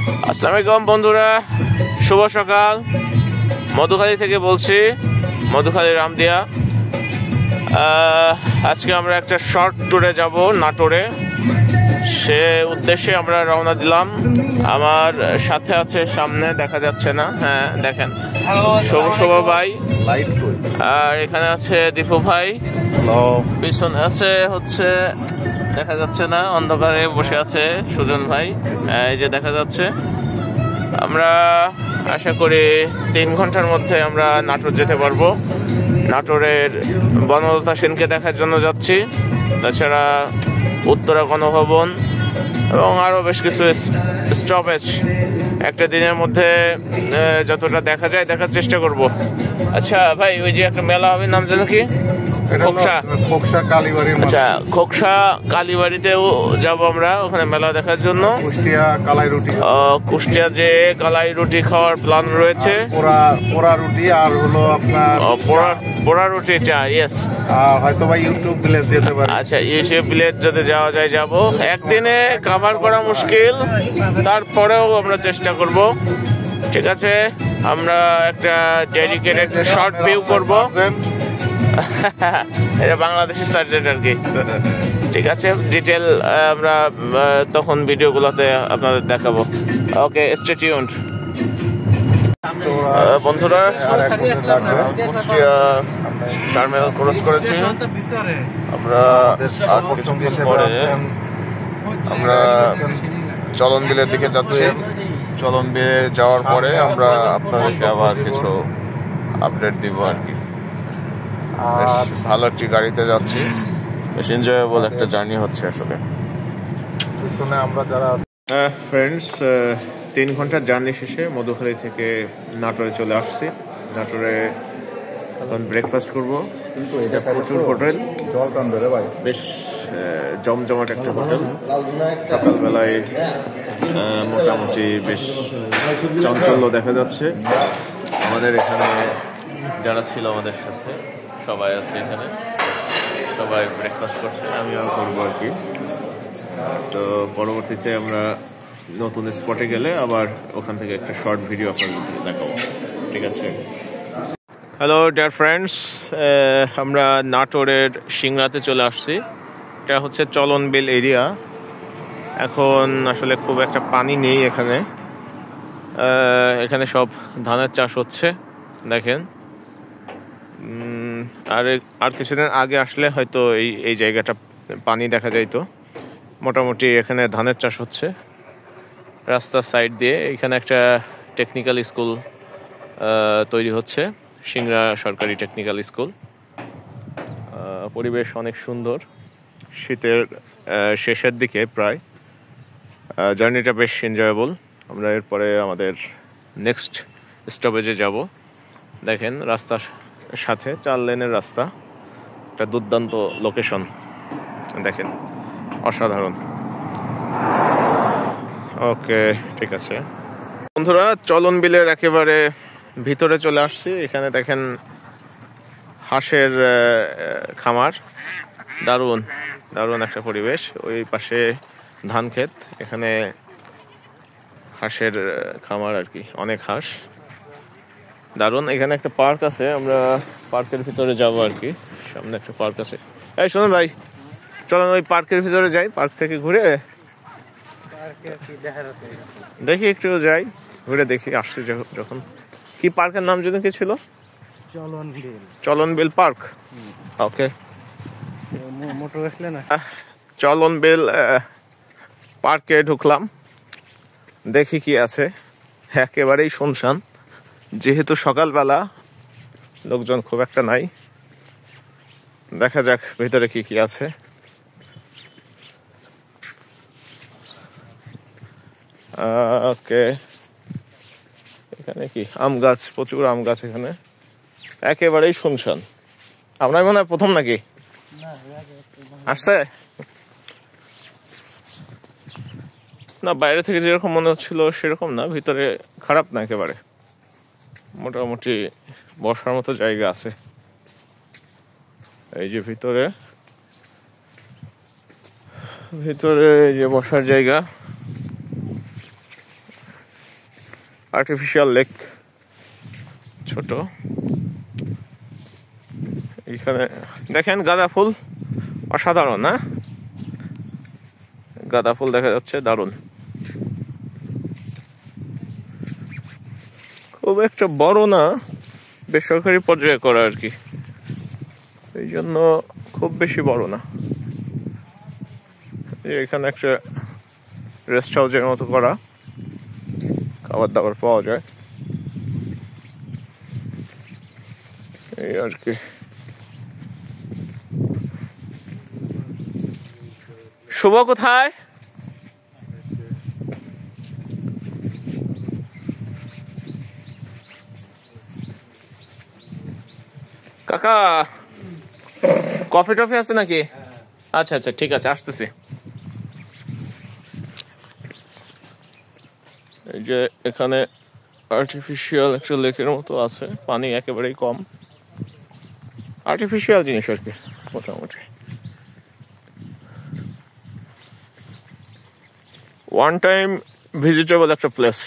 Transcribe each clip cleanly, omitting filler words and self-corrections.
আসসালামু আলাইকুম বন্ধুরা, শুভ সকাল। মধুখালী থেকে বলছি, মধুখালী রামদিয়া। আজকে আমরা একটা শর্ট ট্যুরে যাব নাটোরে, সে উদ্দেশ্যে আমরা রওনা দিলাম। আমার সাথে আছে, সামনে দেখা যাচ্ছে না, হ্যাঁ দেখেন, শুভ ভাই, আর এখানে আছে দীপু ভাই, পিছনে আছে হচ্ছে দেখা যাচ্ছে না, অন্ধকারে বসে আছে সুজন ভাই, এই যে দেখা যাচ্ছে। আমরা আশা করি 3 ঘন্টার মধ্যে আমরা নাটোর যেতে পারবো। নাটোরের বনলতা সেনকে দেখার জন্য যাচ্ছি, তাছাড়া উত্তরা গণভবন এবং আরও বেশ কিছু স্টপেজ একটা দিনের মধ্যে যতটা দেখা যায় দেখার চেষ্টা করব। আচ্ছা ভাই, ওই যে একটা মেলা হবে, নাম জানো কি? আচ্ছা, খোকসা কালীবাড়িতেও যাব আমরা, ওখানে মেলা দেখার জন্য। কুষ্টিয়া যে কালাই রুটি খাওয়ার প্ল্যান রয়েছে, পোড়া রুটি আর হলো আপনার পোড়া রুটি চা। ইয়েস, হয়তো বা ইউটিউব ভিলেজ যেতে পারে। আচ্ছা, ইউটিউব ভিলেজ যদি যাওয়া যায় যাব। একদিনে কভার করা মুশকিল, তারপরেও আমরা চেষ্টা করব। ঠিক আছে, আমরা একটা ডেডিকেটেড শর্ট ভিউ করব। এটা বাংলাদেশের সার্জেন্ট আর কি। ঠিক আছে, ডিটেল আমরা তখন ভিডিওগুলোতে আপনাদের দেখাবো। ওকে, স্টে টিউনড বন্ধুরা। কুষ্টিয়া টার্মিনাল ক্রস করেছি আমরা, আর কিছুক্ষণ পরে আমরা চলন বিলের দিকে যাচ্ছি। চলন বিলে যাওয়ার পরে আমরা আপনাদেরকে আবার কিছু আপডেট দিব আর কি। ভালো একটি গাড়িতে যাচ্ছি, বেশ এনজয়েবল একটা জার্নি হচ্ছে আসলে। আমরা যারা ফ্রেন্ডস, 3 ঘন্টার জার্নি শেষে মধুখালী থেকে নাটোরে চলে আসছি। নাটোরে এখন ব্রেকফাস্ট করবো। কিন্তু এটা প্রচুর হোটেল, বেশ জমজমাট একটা হোটেল। সকালবেলায় মোটামুটি বেশ চাঞ্চল্য দেখা যাচ্ছে। আমাদের এখানে যারা ছিল আমাদের সাথে সবাই আছে এখানে, সবাই ব্রেকফাস্ট করছে, আমিও করবো আর কি। তো পরবর্তীতে আমরা নতুন স্পটে গেলে আবার ওখান থেকে একটা শর্ট ভিডিও আপনাদের দেখাবো। ঠিক আছে। হ্যালো ডিয়ার ফ্রেন্ডস, আমরা নাটোরের সিংড়াতে চলে আসছি। এটা হচ্ছে চলন বিল এরিয়া। এখন আসলে খুব একটা পানি নেই এখানে। এখানে সব ধানের চাষ হচ্ছে দেখেন। আর কিছুদিন আগে আসলে হয়তো এই জায়গাটা পানি দেখা যাইতো। মোটামুটি এখানে ধানের চাষ হচ্ছে রাস্তার সাইড দিয়ে। এখানে একটা টেকনিক্যাল স্কুল তৈরি হচ্ছে, সিংড়া সরকারি টেকনিক্যাল স্কুল। পরিবেশ অনেক সুন্দর, শীতের শেষের দিকে প্রায়। জার্নিটা বেশ এনজয়েবল। আমরা এরপরে আমাদের নেক্সট স্টপেজে যাব। দেখেন রাস্তার সাথে 4 লেনের রাস্তা, একটা দুর্দান্ত লোকেশন দেখেন, অসাধারণ। ওকে, ঠিক আছে বন্ধুরা, চলন বিলের একেবারে ভিতরে চলে আসছি। এখানে দেখেন হাঁসের খামার, দারুণ দারুণ একটা পরিবেশ। ওই পাশে ধান ক্ষেত, এখানে হাঁসের খামার আর কি, অনেক হাঁস, দারুণ। এখানে একটা পার্ক আছে, আমরা পার্কের ভিতরে যাব আর কি। সামনে একটা পার্ক আছে। এই শুনুন ভাই, চলেন ওই পার্কের ভিতরে যাই, পার্ক থেকে ঘুরে দেখি, একটু যাই ঘুরে দেখি। আসছি যখন। কি পার্কের নাম যেন কি ছিল? চলন বিল পার্ক। ওকে, চলন বিল পার্কে ঢুকলাম, দেখি কি আছে। একেবারেই শুনশান, যেহেতু সকালবেলা লোকজন খুব একটা নাই। দেখা যাক ভিতরে কি কি আছে। ওকে, এখানে কি আম গাছ, প্রচুর আম গাছ এখানে, একেবারেই শুনশান। আপনার মনে হয় প্রথম নাকি আসছে? না, বাইরে থেকে যেরকম মনে হচ্ছিল সেরকম না, ভিতরে খারাপ না একেবারে, মোটামুটি বসার মতো জায়গা আছে। এই যে ভিতরে ভিতরে যে বসার জায়গা, আর্টিফিশিয়াল লেক, ছোট। এখানে দেখেন গাঁদা ফুল, অসাধারণ না? গাঁদা ফুল দেখা যাচ্ছে, দারুণ। খুব একটা বড় না, বেসরকারি পর্যায়ে করা আর কি, এই জন্য খুব বেশি বড় না। এখানে একটা রেস্ট হাউসের মতো করা, খাবার দাবার পাওয়া যায় এই আর কি। শুভ কোথায়? কাকা, কফি টফি আছে নাকি? আচ্ছা আচ্ছা, ঠিক আছে, আসতেছি। এই যে এখানে আর্টিফিশিয়াল একটা লেকের মতো আছে, পানি একেবারেই কম, আর্টিফিশিয়াল জিনিস আর কি মোটামুটি। ওয়ান টাইম ভিজিটেবল একটা প্লেস।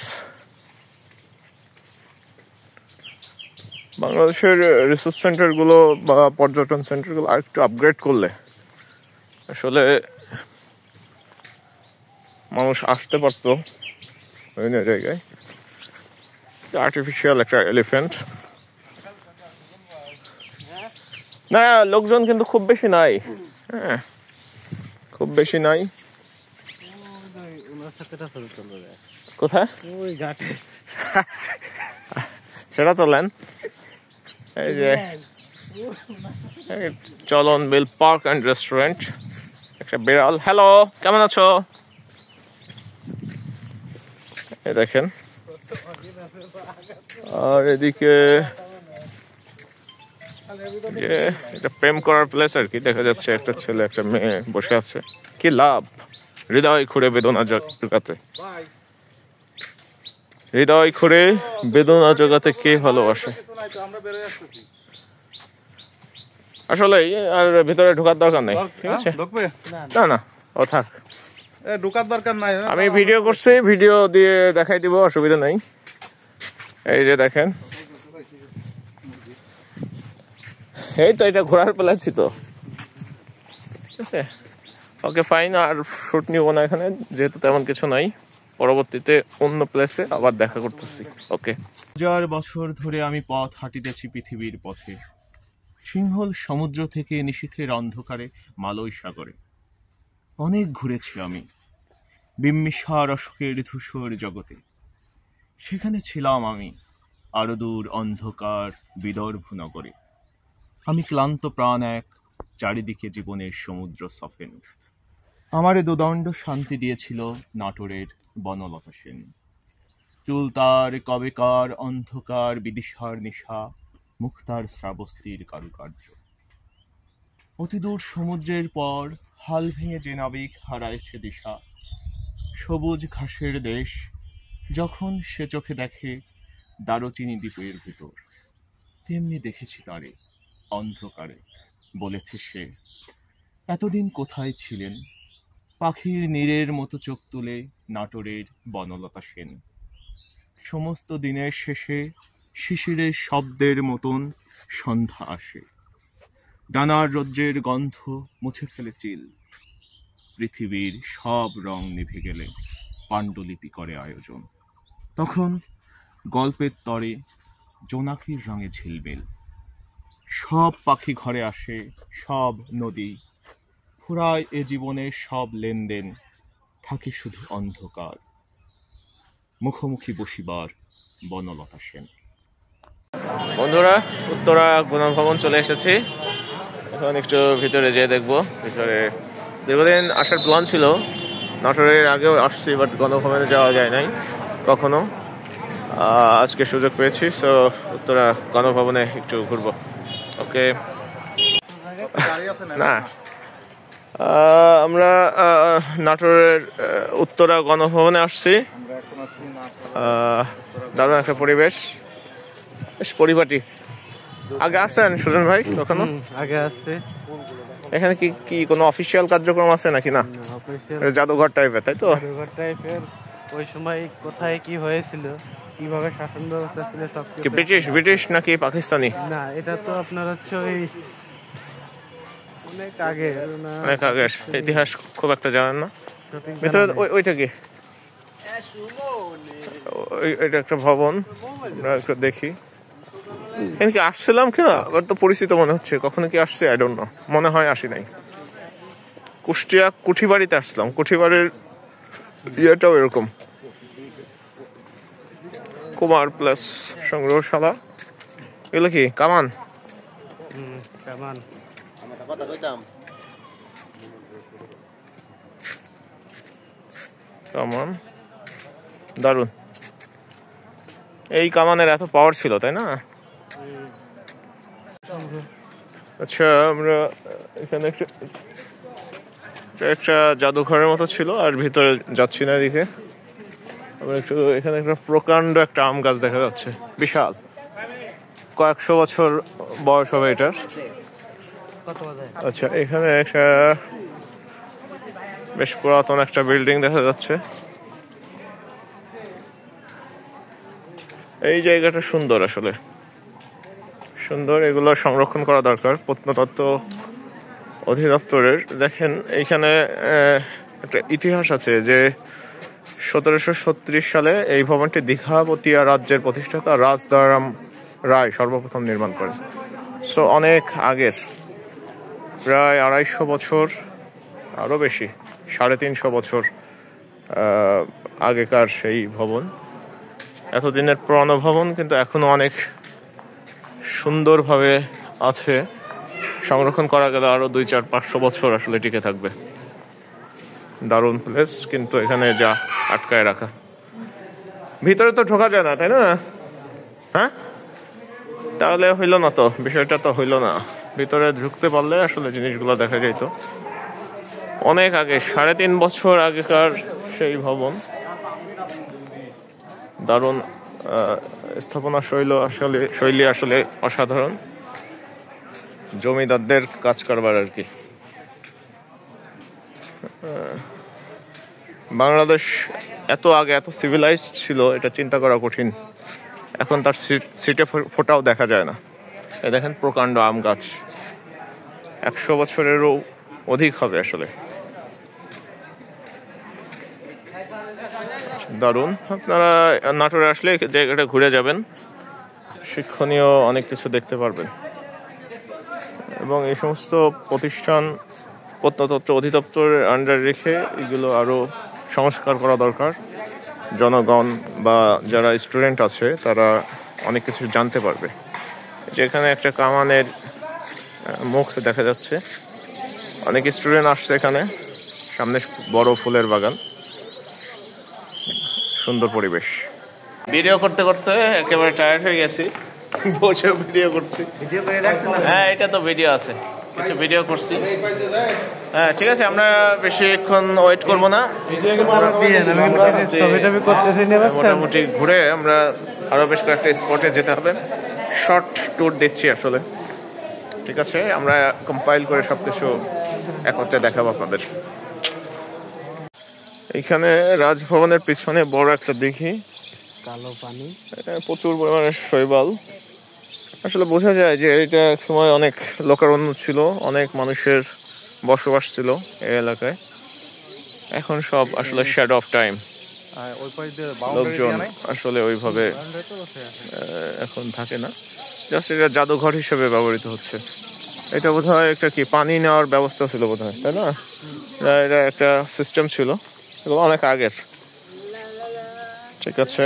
বাংলাদেশের রিসার্চ সেন্টার গুলো বা পর্যটন সেন্টার গুলো আর একটু আপগ্রেড করলে আসলে মানুষ আসতে পারতো বিভিন্ন জায়গায়। আর্টিফিশিয়াল একটা এলিফ্যান্ট, না লোকজন কিন্তু খুব বেশি নাই, হ্যাঁ খুব বেশি নাই। কোথায় সেটা তোলেন। এই যে চলন বিল পার্ক অ্যান্ড রেস্টুরেন্ট, একটা বিড়াল। হ্যালো, কেমন আছো? এই দেখেন। আর এদিকে এটা প্রেম করার প্লেস আর কি, দেখা যাচ্ছে একটা ছেলে একটা মেয়ে বসে আছে। কি লাভ, হৃদয় খুঁড়ে বেদনা জোগাতে, হৃদয় খুঁড়ে বেদনা জোগাতে কে ভালোবাসে। আসলে আর ভেতরে ঢোকার দরকার নেই, ঠিক আছে? না না, ও থাক, ঢোকার দরকার নাই। আমি ভিডিও করছি, ভিডিও দিয়ে দেখাই দিব, অসুবিধা নেই। এই যে দেখেন, এই তো এটা ঘোরার প্লেসই তো, ঠিক আছে? ওকে ফাইন, আর শুট নিব না এখানে যেহেতু তেমন কিছু নাই। পরবর্তীতে অন্য প্লেসে আবার দেখা করতেছি। ওকে। 1000 বছর ধরে আমি পথ হাঁটিতেছি পৃথিবীর পথে, সিংহল সমুদ্র থেকে নিশীথের অন্ধকারে মালয় সাগরে। অনেক ঘুরেছি আমি বিম্বিসার অশোকের ধূসর জগতে, সেখানে ছিলাম আমি আরো দূর অন্ধকার বিদর্ভ নগরে। আমি ক্লান্ত প্রাণ এক, চারিদিকে জীবনের সমুদ্র সফেন। আমারে দোদণ্ড শান্তি দিয়েছিল নাটোরের বনলতা সেন। চুল তার কবেকার অন্ধকার বিদিশার নিশা, মুক্তার শ্রাবস্তির কারুকার্য। অতিদূর সমুদ্রের পর হাল ভেঙে যে নাবিক হারাইছে দিশা, সবুজ ঘাসের দেশ যখন সে চোখে দেখে দারুচিনি দ্বীপের ভিতর, তেমনি দেখেছি তারে অন্ধকারে। বলেছে সে, এতদিন কোথায় ছিলেন? পাখির নীড়ের মতো চোখ তুলে নাটোরের বনলতা সেন। সমস্ত দিনের শেষে শিশিরের শব্দের মতন সন্ধ্যা আসে, ডানার রৌদ্রের গন্ধ মুছে ফেলে চিল। পৃথিবীর সব রং নিভে গেলে পাণ্ডুলিপি করে আয়োজন। তখন গল্পের তরে জোনাকির রঙে ঝিলমিল, সব পাখি ঘরে আসে, সব নদী ফুরায় এ জীবনের সব লেনদেন, থাকে শুধু অন্ধকার, মুখোমুখি বসিবার বনলতা সেন। বন্ধুরা, উত্তরা গণভবন চলে এসেছি, এখন একটু ভিতরে যেয়ে দেখবো। ভিতরে দীর্ঘদিন আসার প্ল্যান ছিল, নাটোরের আগেও আসছি, বাট গণভবনে যাওয়া যায় নাই কখনো। আজকে সুযোগ পেয়েছি, সো উত্তরা গণভবনে একটু ঘুরবো। ওকে। না, আমরা নাটোরের উত্তরা গণভবনে আসছি। দারুণ একটা পরিবেশ, বেশ পরিপাটি। আগে আসছেন সুজন ভাই কখনো? আগে আসছে। এখানে কি কি কোনো অফিসিয়াল কার্যক্রম আছে নাকি? না, জাদুঘর টাইপের, তাই তো? জাদুঘর টাইপের। ওই সময় কোথায় কি হয়েছিল কিভাবে শাসন ব্যবস্থা ছিল কি সবকিছু। ব্রিটিশ নাকি পাকিস্তানি? না, এটা তো আপনার হচ্ছে ওই অনেক আগে অনেক আগের ইতিহাস খুব একটা জানেন না। ভিতরে ওইটা কি? এটা একটা ভবন, আমরা একটু দেখি। এখানে কি আসছিলাম কিনা, আবার তো পরিচিত মনে হচ্ছে। কখনো কি আসছে আই ডোন্ট নো, মনে হয় আসি নাই। কুষ্টিয়া কুঠিবাড়িতে আসলাম, কুঠিবাড়ির ইয়েটাও এরকম, কুমার প্লাস সংগ্রহশালা। এগুলো কি কামান? কামান। কামান দারুন। এই কামানের এত পাওয়ার ছিল, তাই না? আচ্ছা, আমরা এখানে একটা জাদুঘরের মতো ছিল, আর ভিতরে যাচ্ছি না এদিকে। আমরা একটু এখানে একটা প্রকাণ্ড একটা আম গাছ দেখা যাচ্ছে, বিশাল, কয়েকশো বছর বয়স হবে এটার। আচ্ছা, এখানে একটা বেশ পুরাতন একটা বিল্ডিং দেখা যাচ্ছে। এই জায়গাটা সুন্দর, আসলে সুন্দর। এগুলো সংরক্ষণ করা দরকার প্রত্নতত্ত্ব অধিদপ্তরের। দেখেন এইখানে একটা ইতিহাস আছে যে 1736 সালে এই ভবনটি দীঘাপতিয়া রাজ্যের প্রতিষ্ঠাতা রাজদারাম রায় সর্বপ্রথম নির্মাণ করেন। সো অনেক আগের, প্রায় 250 বছর, আরো বেশি, 350 বছর আগেকার সেই ভবন। এতদিনের পুরানো ভবন, কিন্তু এখনো অনেক সুন্দরভাবে আছে। সংরক্ষণ করা গেলে আরো 200-500 বছর আসলে টিকে থাকবে। দারুণ প্লেস, কিন্তু এখানে যা আটকায় রাখা। ভিতরে তো ঢোকা যায় না, তাই না? হ্যাঁ, তাহলে হইল না তো, বিষয়টা তো হইল না। ভিতরে ঢুকতে পারলে আসলে জিনিসগুলো দেখা যেত। অনেক আগে, 3.5 বছর আগেকার সেই ভবন। দারুণ স্থাপনা শৈলী আসলে অসাধারণ। জমিদারদের কাজ করবার আর কি। বাংলাদেশ এত আগে এত সিভিলাইজড ছিল, এটা চিন্তা করা কঠিন। এখন তার সিটে ফোটাও দেখা যায় না। এই দেখেন প্রকাণ্ড আম গাছ, 100 বছরেরও অধিক হবে আসলে। দারুণ। আপনারা নাটোরে আসলে জায়গাটা ঘুরে যাবেন, শিক্ষণীয় অনেক কিছু দেখতে পারবেন। এবং এই সমস্ত প্রতিষ্ঠান প্রত্নতত্ত্ব অধিদপ্তরের আন্ডারে রেখে এগুলো আরো সংস্কার করা দরকার। জনগণ বা যারা স্টুডেন্ট আছে তারা অনেক কিছু জানতে পারবে। যেখানে একটা কামানের মুখ দেখা যাচ্ছে, অনেক স্টুডেন্ট আসছে এখানে। সামনে বড় ফুলের বাগান, সুন্দর পরিবেশ। ভিডিও করতে করতে একেবারে টায়ার্ড হয়ে গেছি, বসে ভিডিও করছি। হ্যাঁ, এটা তো ভিডিও আছে, কিছু ভিডিও করছি। হ্যাঁ, ঠিক আছে, আমরা বেশিক্ষণ ওয়েট করবো না। মোটামুটি ঘুরে আমরা আরো বেশ কয়েকটা স্পটে যেতে হবে। শর্ট ট্যুর দিচ্ছি আসলে, ঠিক আছে? আমরা কম্পাইল করে সবকিছু একত্রে দেখাবো আপনাদের। এখানে রাজভবনের পিছনে বড় একটা দিঘি, কালো পানি, প্রচুর পরিমাণে শৈবাল। আসলে বোঝা যায় যে এটা এক সময় অনেক লোকারণ্য ছিল, অনেক মানুষের বসবাস ছিল এই এলাকায়। এখন সব আসলে শ্যাডো অফ টাইম, লোকজন আসলে ওইভাবে এখন থাকে না। জাস্ট এটা জাদুঘর হিসেবে ব্যবহৃত হচ্ছে। এটা বোধহয় একটা কি পানি নেওয়ার ব্যবস্থা ছিল বোধহয়, তাই না? এটা একটা সিস্টেম ছিল, এগুলো অনেক আগের। ঠিক আছে,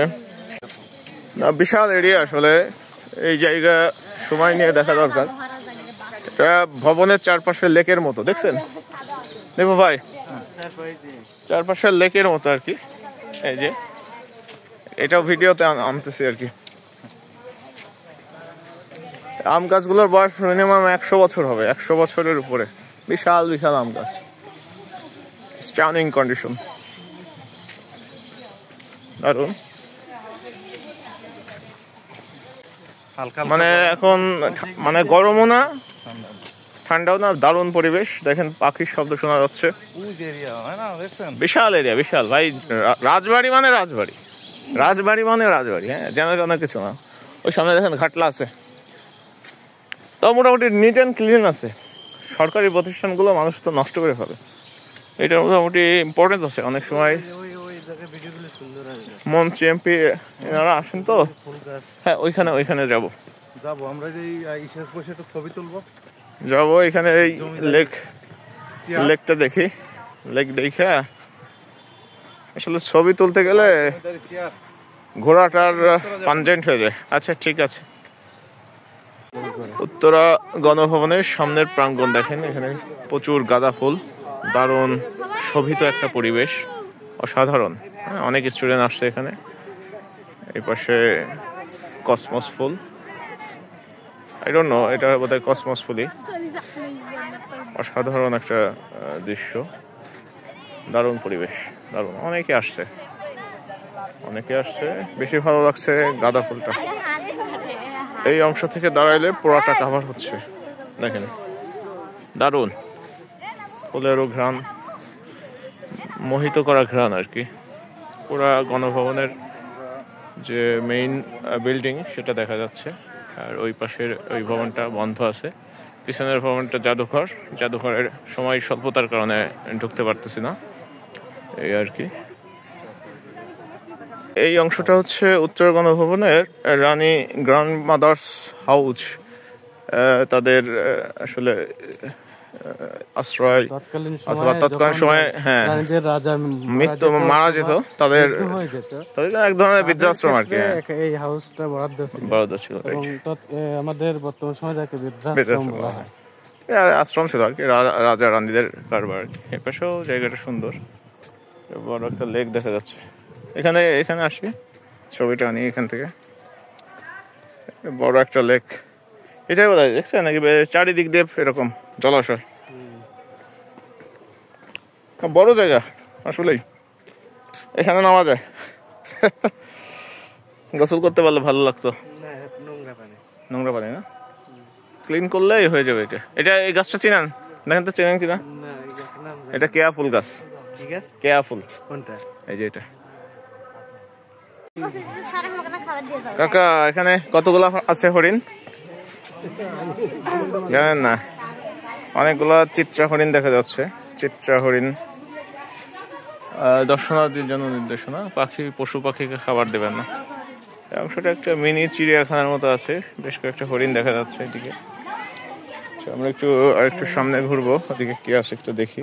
না বিশাল এরিয়া আসলে। এই জায়গা সময় নিয়ে দেখা দরকার। এটা ভবনের চারপাশে লেকের মতো, দেখছেন? দেখো ভাই, চারপাশে লেকের মতো আর কি। এই যে এটাও ভিডিওতে আনতেছি আর কি। আম গাছগুলোর বয়স মিনিমাম 100 বছর হবে, 100 বছরের উপরে। বিশাল বিশাল আম গাছ, স্টানিং কন্ডিশন, দারুন। মানে এখন মানে গরমও না ঠান্ডাও না, দারুণ পরিবেশ। দেখেন পাখির শব্দ শোনা যাচ্ছে। বিশাল এরিয়া, বিশাল ভাই। রাজবাড়ি মানে রাজবাড়ি, রাজবাড়ি মানে রাজবাড়ি, হ্যাঁ, যেন কিছু না। ওই সামনে দেখেন ঘাটলা আছে, তাও মোটামুটি নিট অ্যান্ড ক্লিন আছে। সরকারি প্রতিষ্ঠানগুলো মানুষ তো নষ্ট করে ফেলে, এটা মোটামুটি ইম্পর্টেন্স আছে। অনেক সময় মন্ত্রী এমপি এনারা আসেন তো, হ্যাঁ ওইখানে যাবো আমরা যে শেষ বসে একটা ছবি তুলবো, যাবো এখানে এই লেকটা দেখি। লেক দেখে আসলে ছবি তুলতে গেলে ঘোড়াটার পাঞ্জেন্ট হয়ে যায়। আচ্ছা ঠিক আছে। উত্তরা গণভবনের সামনের প্রাঙ্গণ দেখেন, এখানে প্রচুর গাঁদা ফুল, দারুণ শোভিত একটা পরিবেশ, অসাধারণ। অনেক স্টুডেন্ট আসছে এখানে। এই পাশে cosmos full, I don't know, এটা বোধহয় কসমস ফুলই। অসাধারণ একটা দৃশ্য, দারুণ পরিবেশ, দারুণ। অনেকে আসছে। বেশি ভালো লাগছে গাঁদা ফুলটা। এই অংশ থেকে দাঁড়াইলে পুরাটা কাভার হচ্ছে, দেখেন দারুণ। ফুলেরও ঘ্রাণ, মোহিত করা ঘ্রাণ আর কি। পুরা গণভবনের যে মেইন বিল্ডিং সেটা দেখা যাচ্ছে, আর ওই পাশের ওই ভবনটা বন্ধ আছে। পিছনের ভবনটা জাদুঘরের সময় স্বল্পতার কারণে ঢুকতে পারতেছি না, এই আর কি। এই অংশটা হচ্ছে উত্তর গণভবনের রানী গ্র্যান্ডমাদার্স হাউস, তাদের আসলে আশ্রয় অথবা তৎকালীন সময়ে, হ্যাঁ, মৃত্যু মারা যেত তাদের এক ধরনের বৃদ্ধাশ্রম আর কি। এই হাউসটা বরাদ্দ ছিল, আমাদের বর্তমান সময় যাকে বৃদ্ধাশ্রম বলা হয়, আশ্রম ছিল আর কি, রাজা রানীদের কারবার। এ পাশেও জায়গাটা সুন্দর, বড় একটা লেক দেখা যাচ্ছে। এখানে আসি, ছবিটা আনি এখান থেকে। বড় একটা লেক, এটাই বোধ হয়, দেখছেন নাকি? চারিদিক দিয়ে এরকম জলাশয়, বড় জায়গা আসলেই। এখানে নামা যায়, গোসল করতে পারলে ভালো লাগতো। নোংরা পানি না, ক্লিন করলেই হয়ে যাবে। এটা এই গাছটা চিনেন? দেখেন তো, চেনেন কিনা? এটা কেয়া ফুল গাছ। কেয়া ফুল কোনটা? এই যে এটা। কাকা, এখানে কতগুলা আছে হরিণ জানেন না? অনেকগুলা চিত্রা হরিণ দেখা যাচ্ছে। চিত্রা হরিণ দর্শনার্থীর জন্য নির্দেশনা, পশু পাখিকে খাবার দেবেন না। অংশটা একটা মিনি চিড়িয়াখানার মতো আছে, বেশ কয়েকটা হরিণ দেখা যাচ্ছে এদিকে। আমরা আরেকটু সামনে ঘুরবো, ওদিকে কি আছে একটু দেখি।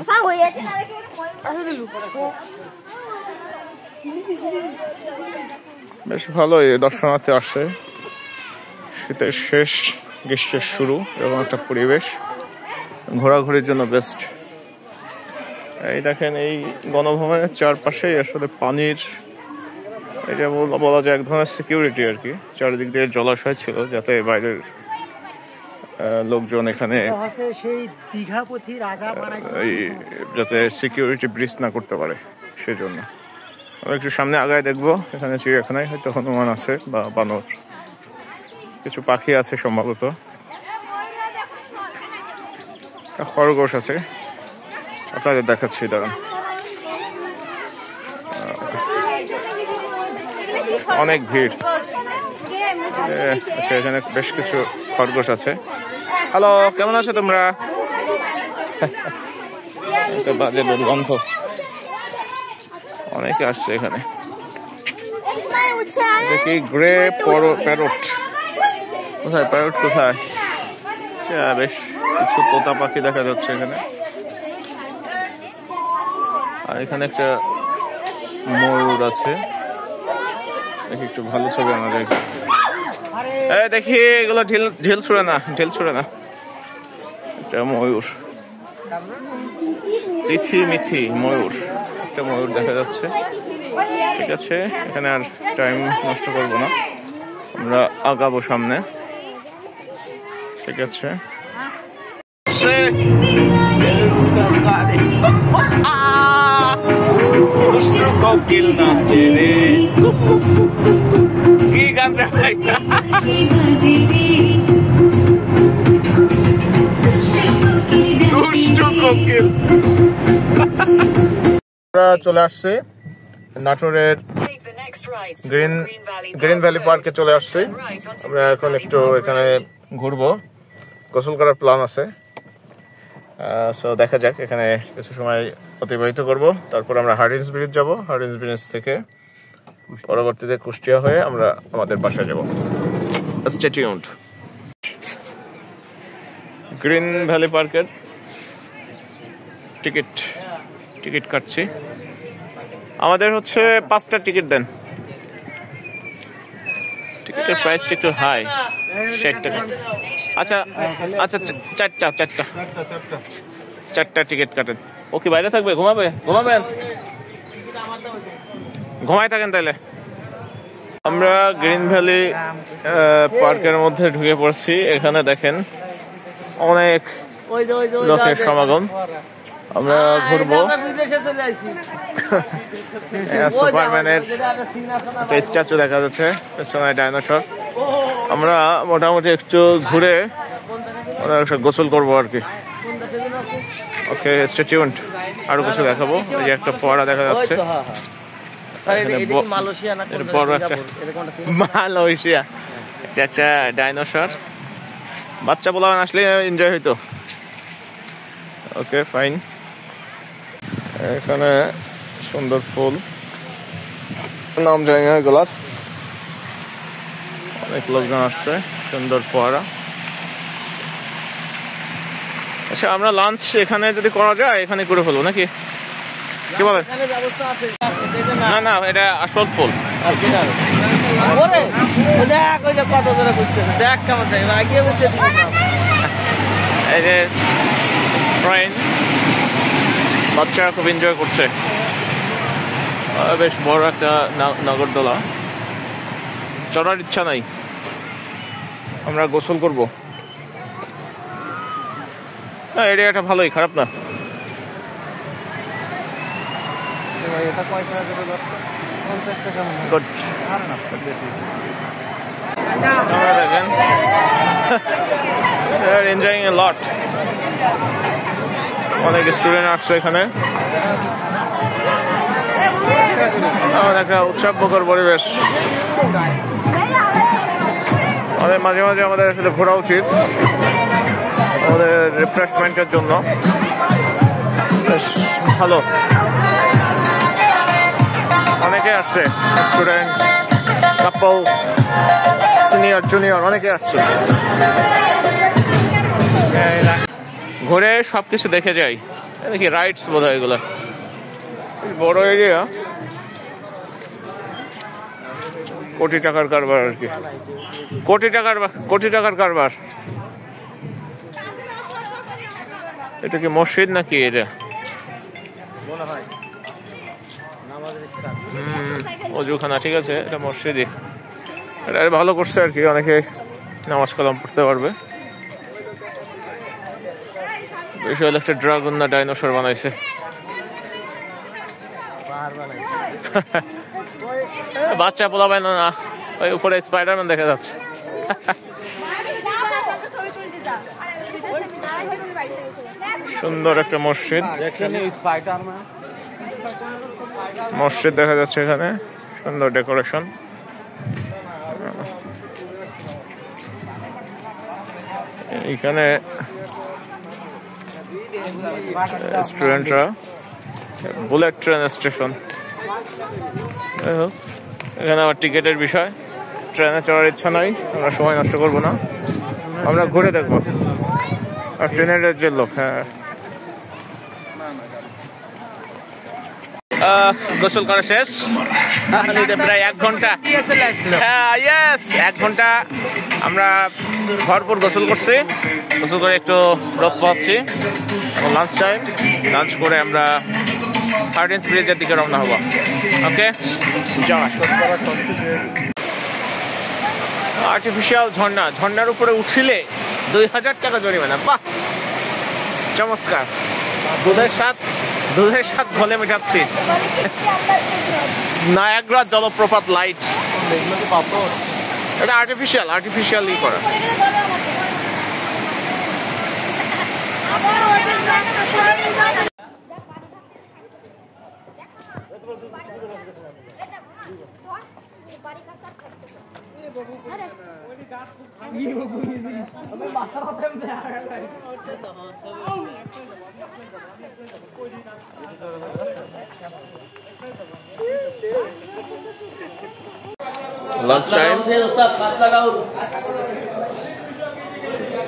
বেশ ভালোই দর্শনার্থী আসছে। শীতের শেষ, গ্রীষ্মের শুরু, এরকম একটা পরিবেশ ঘোরাঘুরির জন্য বেস্ট। এই দেখেন, এই গণভবনের চারপাশেই আসলে পানির, এটা বলা যায় এক ধরনের সিকিউরিটি আর কি। চারিদিক দিয়ে জলাশয় ছিল, যাতে বাইরের লোকজন এখানে যাতে সিকিউরিটি ব্রিজ না করতে পারে, সেজন্য। আমরা একটু সামনে আগায় দেখবো, এখানে চিড়িয়াখানায় হয়তো হনুমান আছে বা বানর, কিছু পাখি আছে সম্ভবত, খরগোশ আছে। আপনাদের দেখাচ্ছি, দাঁড়ান। অনেক ভিড়। আচ্ছা, এখানে বেশ কিছু খরগোশ আছে। হ্যালো, কেমন আছো তোমরা? বাজে দুর্গন্ধ, অনেকে আসছে এখানে। দেখি গ্রে প্যারট কোথায়? প্যারট কোথায়? বেশ কিছু তোতা পাখি দেখা যাচ্ছে এখানে। আর এখানে একটা ময়ূর আছে, দেখি একটু ভালো ছবি আনা যায়। দেখি এগুলো ঢিল ছুড়ে না। এটা ময়ূর, তিথি মিথি ময়ূর, একটা ময়ূর দেখা যাচ্ছে। ঠিক আছে, এখানে আর টাইম নষ্ট করবো না, আমরা আগাবো সামনে। ঠিক আছে, কোকিল নাচে রে, কি গান রে ভাই? দুষ্টু কোকিল। চলে আসছে নাটোরের গ্রিন ভ্যালি পার্কে চলে আসছি। আমরা এখন একটু এখানে ঘুরবো, গোসল করার প্ল্যান আছে। সো দেখা যাক, এখানে কিছু সময় অতিবাহিত করব, তারপর আমরা হার্ডিন্স ব্রিজ যাব। হার্ডিন্স ব্রিজ থেকে পরবর্তীতে কুষ্টিয়া হয়ে আমরা আমাদের বাসায় যাব। Stay tuned. গ্রিন ভ্যালি পার্কের টিকিট কাটছি। আমাদের হচ্ছে 5টা টিকিট দেন। টিকিটের প্রাইসটা একটু হাই, 60 টাকা। আচ্ছা আচ্ছা, চারটা টিকিট কাটেন। ও কি বাইরে থাকবে? ঘুমাবেন? ঘুমাই থাকেন তাহলে। আমরা গ্রিন ভ্যালি পার্কের মধ্যে ঢুকে পড়ছি। এখানে দেখেন অনেক লোকের সমাগম। আমরা ঘুরবো। সুপারম্যানের স্ট্যাচু দেখা যাচ্ছে, পেছনে ডাইনোসর। আমরা মোটামুটি একটু ঘুরে গোসল করবো আর কি। ওকে, স্টে টিউনড। আরো কিছু দেখাবো। এই যে একটা ফোয়ারা দেখা যাচ্ছে, মালয়েশিয়া। এটা একটা ডাইনোসর। বাচ্চা পোলাপান আসলে এনজয় হইতো। ওকে, ফাইন। এখানে সুন্দর ফুল, নাম জানি না এগুলার। অনেক লোকজন আসছে। সুন্দর ফোয়ারা। আচ্ছা, আমরা লাঞ্চ এখানে যদি করা যায় এখানে করে ফেলবো নাকি, কি বলেন? না, এটা আসল ফুল। এই যে ট্রেন, বাচ্চারা খুব এনজয় করছে। বেশ বড় একটা নাগরদোলা। চড়ার ইচ্ছা নাই, আমরা গোসল করবো। এরিয়াটা ভালোই, খারাপ না। গুড। দেখেন এনজয়িং এ লট। অনেক স্টুডেন্ট আসছে এখানে। একটা উৎসবমুখর পরিবেশ। মাঝে মাঝে আমাদের আসলে ঘোরা উচিত, আমাদের রিফ্রেশমেন্টের জন্য। বেশ ভালো, অনেকে আসছে, স্টুডেন্ট, কাপল, সিনিয়র, জুনিয়র, অনেকে আসছে। ঘুরে সবকিছু দেখে যাই। দেখি রাইডস বোধ হয় এগুলো। বড় এরিয়া, কোটি টাকার কারবার আর কি। কোটি টাকার কারবার। এটা কি মসজিদ নাকি? এটা অজুখানা, ঠিক আছে, এটা মসজিদই। এটা ভালো করছে আর কি, অনেকে নামাজ কালাম পড়তে পারবে। বিশাল একটা ড্রাগন না ডাইনোসর বানাইছে। বাচ্চা পোলাপান না, ওই উপরে স্পাইডারম্যান দেখা যাচ্ছে। সুন্দর একটা মসজিদ দেখা যাচ্ছে এখানে। সুন্দর ডেকোরেশন। এখানে স্টুডেন্টরা, বুলেট ট্রেন স্টেশন। এখানে আবার টিকিটের বিষয়। ট্রেনে চড়ার ইচ্ছা নাই, আমরা সময় নষ্ট করবো না, আমরা ঘুরে দেখবো। আর ট্রেনের যে লোক, হ্যাঁ। গোসল করা শেষ, প্রায় 1 ঘন্টা। হ্যাঁ, 1 ঘন্টা আমরা ভরপুর গোসল করছি। গোসল করে একটু রোদ পাচ্ছি। লাঞ্চ টাইম, লাঞ্চ করে আমরা হার্ডিন্স ব্রিজের দিকে রওনা হবো। ওকে, আর্টিফিশিয়াল ঝর্ণা, ঝর্ণার উপরে উঠলে 2000 টাকা জরিমানা। বাহ, চমৎকার। দুধের স্বাদ ঘলে মেটাচ্ছি। নায়াগ্রা জলপ্রপাত লাইট, এটা আর্টিফিশিয়ালি করা। লাঞ্চ টাইম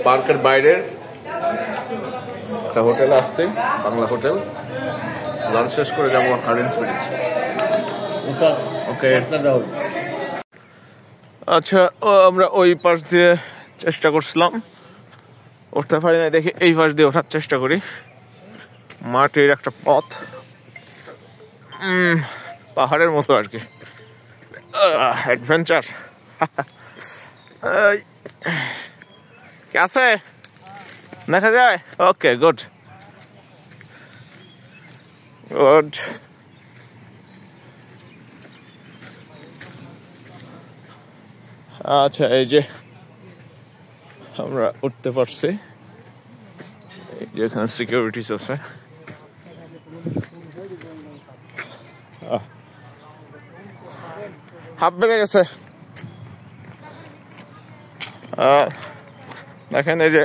পার্কের বাইরের একটা হোটেল আসছে, বাংলা হোটেল। লাঞ্চ শেষ করে যাবো হার্ডিন্স ব্রিজ। ওকে, আচ্ছা, আমরা ওই পাশ দিয়ে চেষ্টা করছিলাম, উঠতে পারি না, দেখি এই পাশ দিয়ে ওঠার চেষ্টা করি। মাটির একটা পথ, পাহাড়ের মতো আর কি, অ্যাডভেঞ্চার। কে আছে দেখা যায়? ওকে, গুড গুড। আচ্ছা, এই যে আমরা উঠতে পারছি, এই যে এখানে সিকিউরিটিস আছে। হাফ বেড়ে গেছে। দেখেন এই যে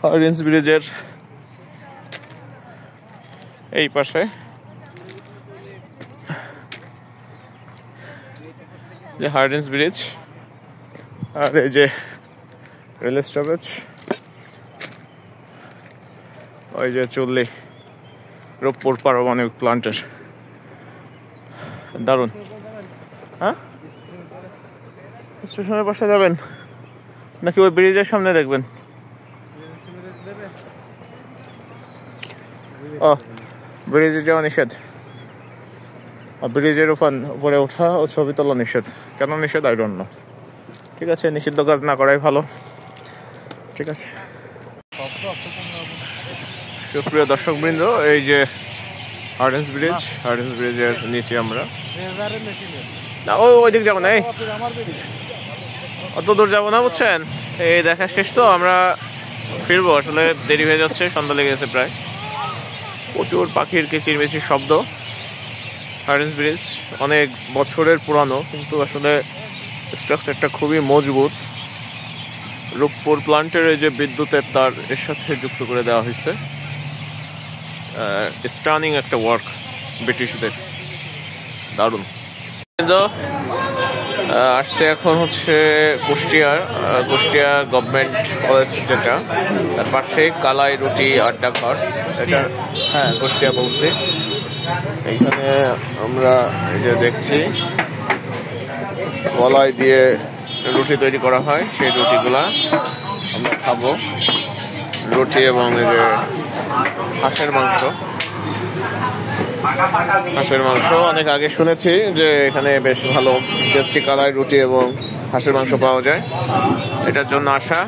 হার্ডিন্স ব্রিজের এই পাশে যে হার্ডিন্স ব্রিজ, আর এই যে রেল স্টপেজ, ওই যে চল্লি রূপপুর পারমাণবিক প্লান্টের। দারুণ। হ্যাঁ, স্টেশনের পাশে যাবেন নাকি ওই ব্রিজের সামনে দেখবেন? ও, ব্রিজে যাওয়া নিষেধ, ব্রিজের উপরে ওঠা ও ছবি তোলা নিষেধ। কেন নিষেধ আই ডোন্ট নো। ঠিক আছে, নিষিদ্ধ কাজ না করাই ভালো। ঠিক আছে, সুপ্রিয় দর্শক বৃন্দ, এই যে হার্ডিন্স ব্রিজ, হার্ডিন্স ব্রিজের নিচে আমরা না, ওই দিক যাবো না, এই অত দূর যাবো না, বুঝছেন? এই দেখা শেষ তো আমরা ফিরবো, আসলে দেরি হয়ে যাচ্ছে, সন্ধ্যা লেগে গেছে প্রায়। প্রচুর পাখির কিচিরমিচির শব্দ। হার্ডিন্স ব্রিজ অনেক বছরের পুরানো, কিন্তু আসলে স্ট্রাকচারটা খুবই মজবুত। রূপপুর প্লান্টের এই যে বিদ্যুতের তার এর সাথে যুক্ত করে দেওয়া হয়েছে। স্টানিং একটা ওয়ার্ক ব্রিটিশদের, দারুণ। আসছে এখন হচ্ছে কুষ্টিয়া গভর্নমেন্ট কলেজ, যেটা তার পাশে কালাই রুটি আড্ডা ঘর, সেটা হ্যাঁ কুষ্টিয়া পৌঁছে। এইখানে আমরা এই যে দেখছি কলাই দিয়ে রুটি তৈরি করা হয়, সেই রুটিগুলা আমরা খাবো। রুটি এবং এই যে হাঁসের মাংস অনেক আগে শুনেছি যে এখানে বেশ ভালো টেস্টি কালাই রুটি এবং হাঁসের মাংস পাওয়া যায়, এটার জন্য আসা।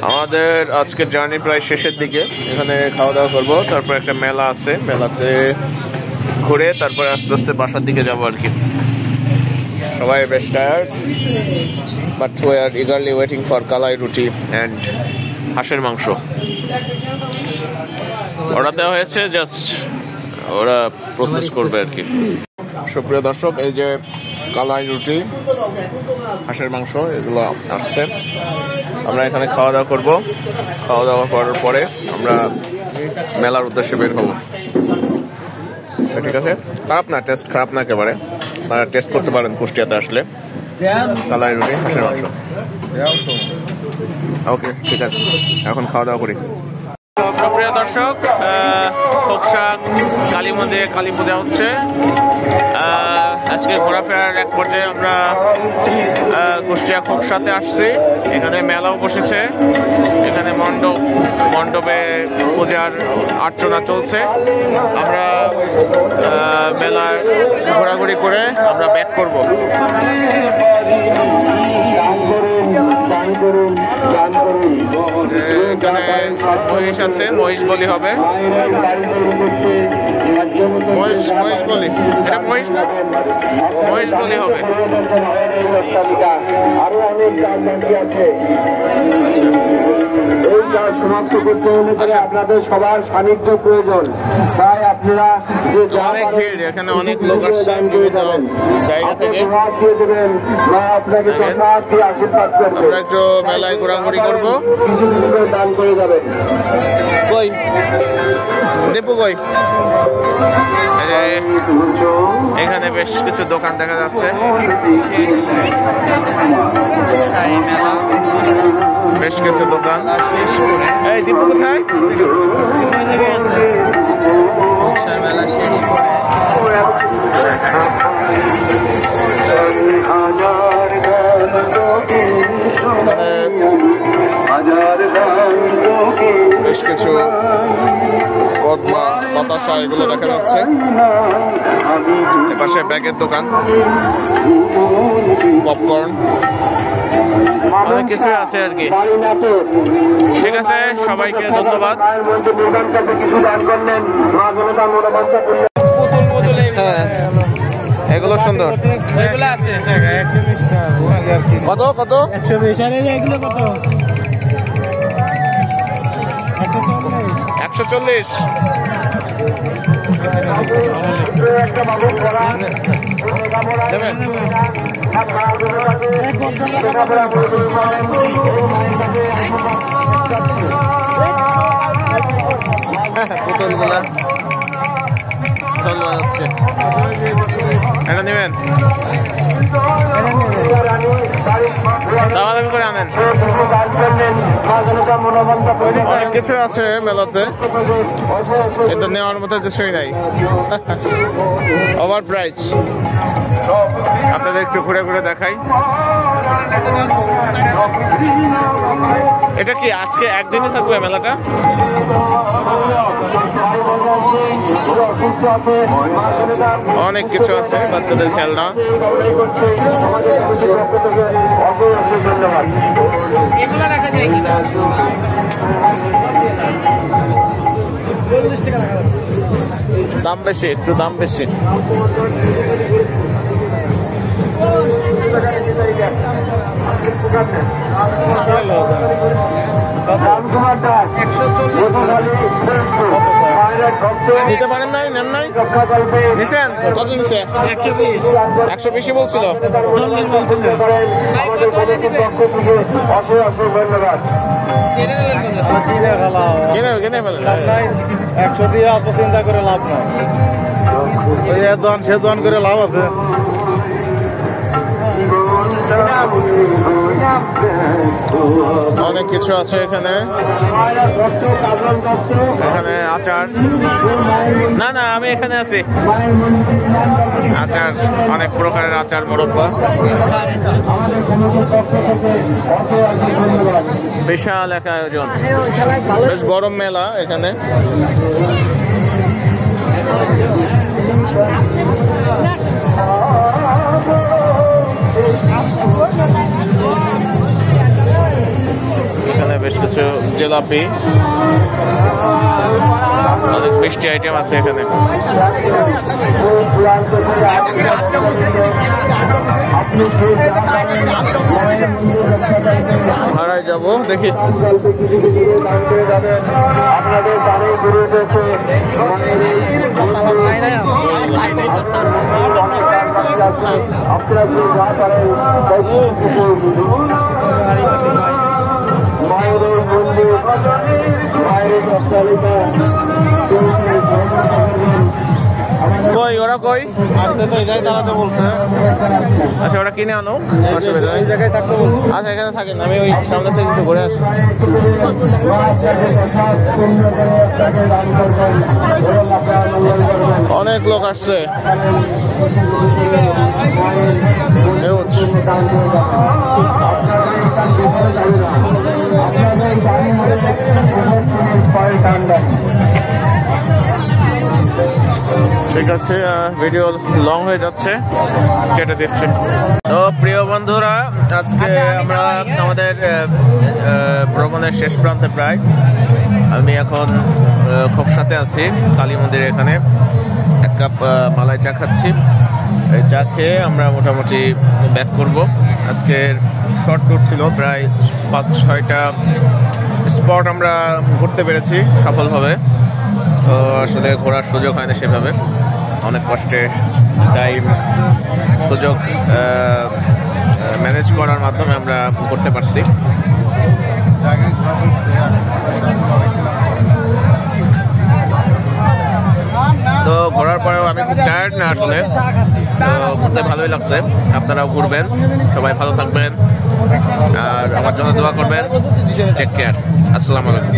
আমাদের আজকের জার্নি প্রায় শেষের দিকে, এখানে খাওয়া দাওয়া করবো, তারপর একটা মেলা আছে, মেলাতে ঘুরে তারপরে আস্তে আস্তে বাসার দিকে যাবো আর কি। সবাই বেশ tired, but we are eagerly waiting for kalai roti and হাঁসের মাংস। অর্ডার দেওয়া হয়েছে, জাস্ট ওরা প্রসেস করবে আর কি। সুপ্রিয় দর্শক, এই যে কালাই রুটি, হাঁসের মাংস, এগুলো আসছে। আমরা এখানে খাওয়া দাওয়া করবো, খাওয়া দাওয়া করার পরে আমরা মেলার উদ্দেশ্যে বের হবো। ঠিক আছে, খারাপ না, টেস্ট খারাপ না একেবারে, আপনারা টেস্ট করতে পারেন কুষ্টিয়াতে আসলে কালাই রুটি হাঁসের মাংস। ওকে, ঠিক আছে, এখন খাওয়া দাওয়া করি। প্রিয় দর্শক, খোকসা কালী মন্দিরে কালী পূজা হচ্ছে। আজকে ঘোরাফেরার এক পর্যায়ে আমরা কুষ্টিয়া খোকসাতে আসছি। এখানে মেলাও বসেছে, এখানে মণ্ডপে পূজার আর্চনা চলছে। আমরা মেলায় ঘোরাঘুরি করে আমরা ব্যাক করবো। এখানে মহিষ আছে, মহিষ বলি হবে। মহিষ বলি, এটা মহিষ না, মহিষ বলি হবে। আরো অনেক কাজ বাকি আছে। এই কাজ সমাপ্ত করতে হলে পরে আপনাদের সবার সান্নিধ্য প্রয়োজন। তাই আপনারা যে অনেক ভিড়, এখানে অনেক লোক আসছে বিভিন্ন জায়গা থেকে। আপনাকে আশীর্বাদ করবে। আমরা একটু মেলায় ঘোরাঘুরি করবো। কিছু দান করে যাবেন। কই দেবো কই? এখানে বেশ কিছু দোকান দেখা যাচ্ছে, বেশ কিছু দোকান। এই দীপু কোথায়? মেলা শেষ করে বেশ কিছু কদমা, বাতাসা এগুলো দেখা যাচ্ছে। এপাশে ব্যাগের দোকান, পপকর্ন, অনেক কিছু আছে আর কি। ঠিক আছে, সবাইকে ধন্যবাদ। হ্যাঁ, এগুলো সুন্দর। কত কত? 140। দেবেন? পুতুলগুলা বাজাচ্ছে, এটা নেবেন? দামাদামি করে আনেন। অনেক কিছু আছে মেলাতে, কিন্তু নেওয়ার মতো কিছুই নাই, ওভার প্রাইস। আপনাদের একটু ঘুরে ঘুরে দেখাই। এটা কি আজকে একদিনই থাকবে মেলাটা? অনেক কিছু আছে, বাচ্চাদের খেলনা। দাম বেশি, একটু দাম বেশি। নিতে পারেন নাই? নেন নাই? নিছেন? কত নিছে? 120 বলছিল। কিনে ফেলেন। 100 দিয়ে অত চিন্তা করে লাভ নাই, সে দোয়ান করে লাভ আছে। অনেক কিছু আছে এখানে। এখানে আচার, না না আমি এখানে আছি। আচার, অনেক প্রকারের আচার, মোরব্বা। বিশাল এক আয়োজন, বেশ বড় মেলা এখানে। এখানে বেশ কিছু জিলাপি, অনেক মিষ্টি আইটেম আছে এখানে। ভাড়ায় যাবো, দেখি। আপনাদের গাড়ি ঘুরে এসেছে। আপনারা যে যা করেন মায়ের মন্দির, মায়ের অট্টালিকা। কই ওরা কই? আসতে তো এই জায়গায় দাঁড়াতে বলছে। আচ্ছা, ওরা কিনে আনো, অসুবিধা নেই। এই জায়গায় থাকতে বলছে। আচ্ছা, এখানে থাকেন, আমি ওই সামনে থেকে একটু ঘুরে আসি। অনেক লোক আসছে। ঠিক ঠিক আছে, ভিডিও লং হয়ে যাচ্ছে, কেটে দিচ্ছি। তো প্রিয় বন্ধুরা, আজকে আমরা আমাদের ভ্রমণের শেষ প্রান্তে প্রায়। আমি এখন খোকসাতে আছি, কালী মন্দিরের এখানে। এক কাপ মালাই চা খাচ্ছি। এই চা খেয়ে আমরা মোটামুটি ব্যাক করব। আজকের শর্ট ট্যুর ছিল, প্রায় 5-6টা স্পট আমরা ঘুরতে পেরেছি সফলভাবে। তো আসলে ঘোরার সুযোগ হয় না সেভাবে, অনেক কষ্টে টাইম সুযোগ ম্যানেজ করার মাধ্যমে আমরা করতে পারছি। তো ঘোরার পরেও আমি খুব টায়ার্ড না আসলে, তো ঘুরতে ভালোই লাগছে। আপনারাও ঘুরবেন, সবাই ভালো থাকবেন আর আমার জন্য দোয়া করবেন। টেক কেয়ার, আসসালামু আলাইকুম।